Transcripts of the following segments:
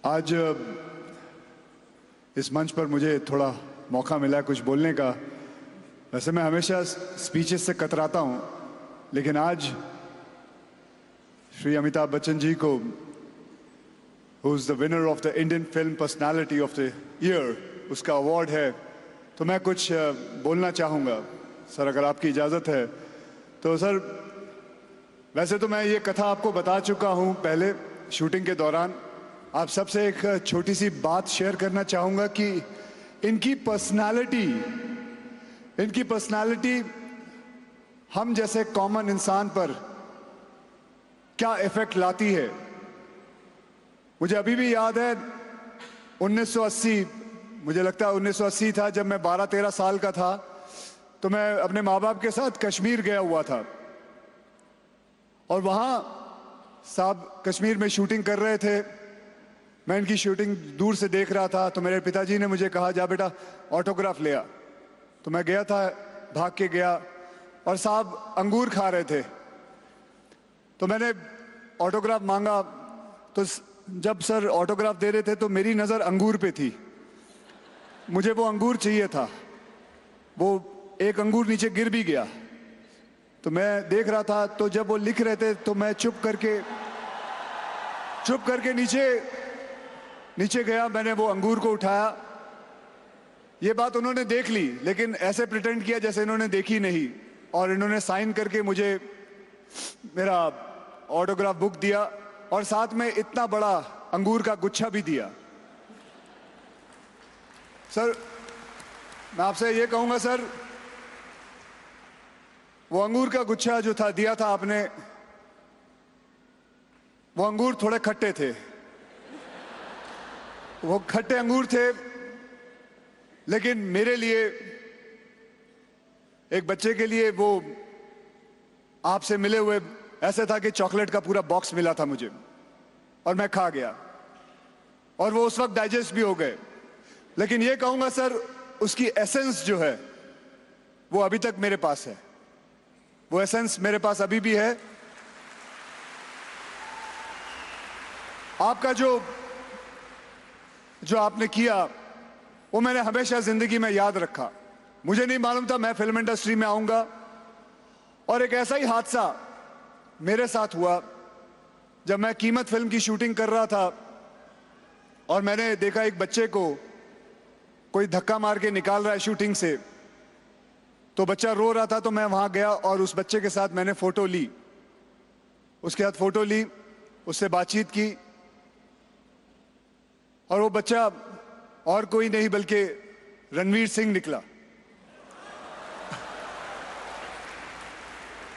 आज इस मंच पर मुझे थोड़ा मौका मिला है कुछ बोलने का। वैसे मैं हमेशा स्पीचेस से कतराता हूं, लेकिन आज श्री अमिताभ बच्चन जी को, who is the winner of the Indian film personality of the year, उसका अवार्ड है, तो मैं कुछ बोलना चाहूँगा सर, अगर आपकी इजाज़त है तो। सर, वैसे तो मैं ये कथा आपको बता चुका हूँ पहले शूटिंग के दौरान। आप सबसे एक छोटी सी बात शेयर करना चाहूँगा कि इनकी पर्सनालिटी हम जैसे कॉमन इंसान पर क्या इफेक्ट लाती है। मुझे अभी भी याद है 1980, मुझे लगता है 1980 था, जब मैं 12-13 साल का था, तो मैं अपने माँ बाप के साथ कश्मीर गया हुआ था। और वहाँ साहब कश्मीर में शूटिंग कर रहे थे। मैं इनकी शूटिंग दूर से देख रहा था, तो मेरे पिताजी ने मुझे कहा, जा बेटा ऑटोग्राफ ले आ। तो मैं गया था, भाग के गया, और साहब अंगूर खा रहे थे। तो मैंने ऑटोग्राफ मांगा, तो जब सर ऑटोग्राफ दे रहे थे तो मेरी नज़र अंगूर पे थी। मुझे वो अंगूर चाहिए था। वो एक अंगूर नीचे गिर भी गया, तो मैं देख रहा था। तो जब वो लिख रहे थे तो मैं चुप करके नीचे गया। मैंने वो अंगूर को उठाया। ये बात उन्होंने देख ली, लेकिन ऐसे प्रिटेंड किया जैसे इन्होंने देखी नहीं, और इन्होंने साइन करके मुझे मेरा ऑटोग्राफ बुक दिया, और साथ में इतना बड़ा अंगूर का गुच्छा भी दिया। सर, मैं आपसे ये कहूंगा सर, वो अंगूर का गुच्छा जो था दिया था आपने, वो अंगूर थोड़े खट्टे थे। वो खट्टे अंगूर थे, लेकिन मेरे लिए, एक बच्चे के लिए, वो आपसे मिले हुए ऐसे था कि चॉकलेट का पूरा बॉक्स मिला था मुझे, और मैं खा गया, और वो उस वक्त डाइजेस्ट भी हो गए। लेकिन ये कहूंगा सर, उसकी एसेंस जो है वो अभी तक मेरे पास है। वो एसेंस मेरे पास अभी भी है। आपका जो आपने किया, वो मैंने हमेशा जिंदगी में याद रखा। मुझे नहीं मालूम था मैं फिल्म इंडस्ट्री में आऊंगा, और एक ऐसा ही हादसा मेरे साथ हुआ जब मैं कीमत फिल्म की शूटिंग कर रहा था, और मैंने देखा एक बच्चे को कोई धक्का मार के निकाल रहा है शूटिंग से। तो बच्चा रो रहा था, तो मैं वहां गया और उस बच्चे के साथ मैंने फोटो ली, उसके साथ फोटो ली, उससे बातचीत की। और वो बच्चा और कोई नहीं बल्कि रणवीर सिंह निकला।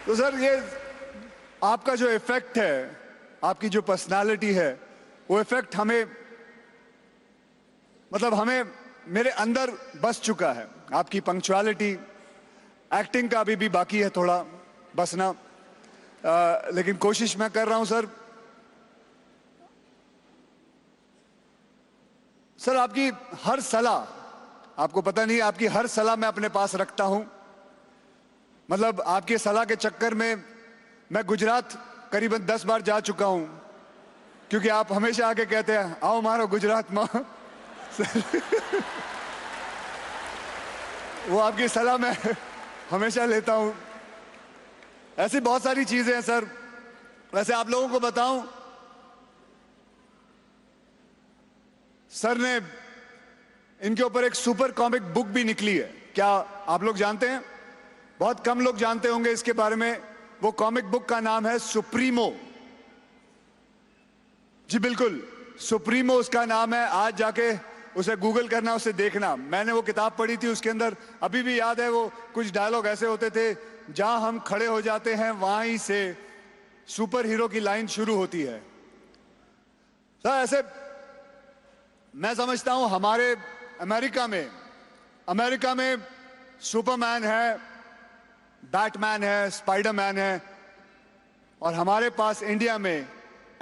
तो सर, ये आपका जो इफेक्ट है, आपकी जो पर्सनालिटी है, वो इफेक्ट हमें, मतलब हमें, मेरे अंदर बस चुका है। आपकी पंक्चुअलिटी, एक्टिंग का अभी भी बाकी है थोड़ा बसना, लेकिन कोशिश मैं कर रहा हूं सर। सर, आपकी हर सलाह, आपको पता नहीं, आपकी हर सलाह मैं अपने पास रखता हूं। मतलब आपकी सलाह के चक्कर में मैं गुजरात करीबन 10 बार जा चुका हूं, क्योंकि आप हमेशा आके कहते हैं, आओ मारो गुजरात में। वो आपकी सलाह मैं हमेशा लेता हूं। ऐसी बहुत सारी चीजें हैं सर। वैसे आप लोगों को बताऊं, सर ने, इनके ऊपर एक सुपर कॉमिक बुक भी निकली है। क्या आप लोग जानते हैं? बहुत कम लोग जानते होंगे इसके बारे में। वो कॉमिक बुक का नाम है सुप्रीमो। जी बिल्कुल, सुप्रीमो उसका नाम है। आज जाके उसे गूगल करना, उसे देखना। मैंने वो किताब पढ़ी थी, उसके अंदर अभी भी याद है वो कुछ डायलॉग ऐसे होते थे, जहां हम खड़े हो जाते हैं वहां ही से सुपर हीरो की लाइन शुरू होती है। सर, ऐसे मैं समझता हूं हमारे अमेरिका में सुपरमैन है, बैटमैन है, स्पाइडरमैन है, और हमारे पास इंडिया में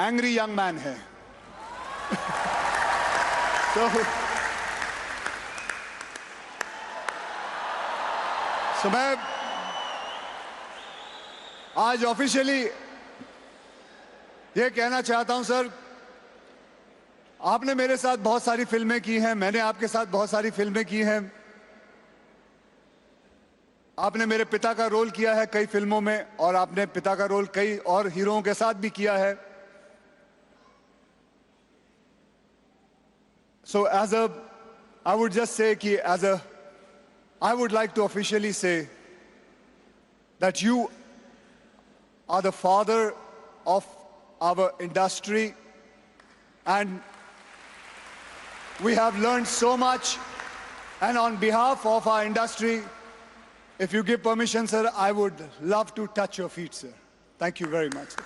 एंग्री यंग मैन है। तो मैं आज ऑफिशियली ये कहना चाहता हूं सर, आपने मेरे साथ बहुत सारी फिल्में की हैं, मैंने आपके साथ बहुत सारी फिल्में की हैं। आपने मेरे पिता का रोल किया है कई फिल्मों में और आपने पिता का रोल कई और हीरोओं के साथ भी किया है। So I would just say कि I would like to officially say that you are the father of our industry, and we have learned so much. And on behalf of our industry, if you give permission, sir, I would love to touch your feet, sir. Thank you very much, sir.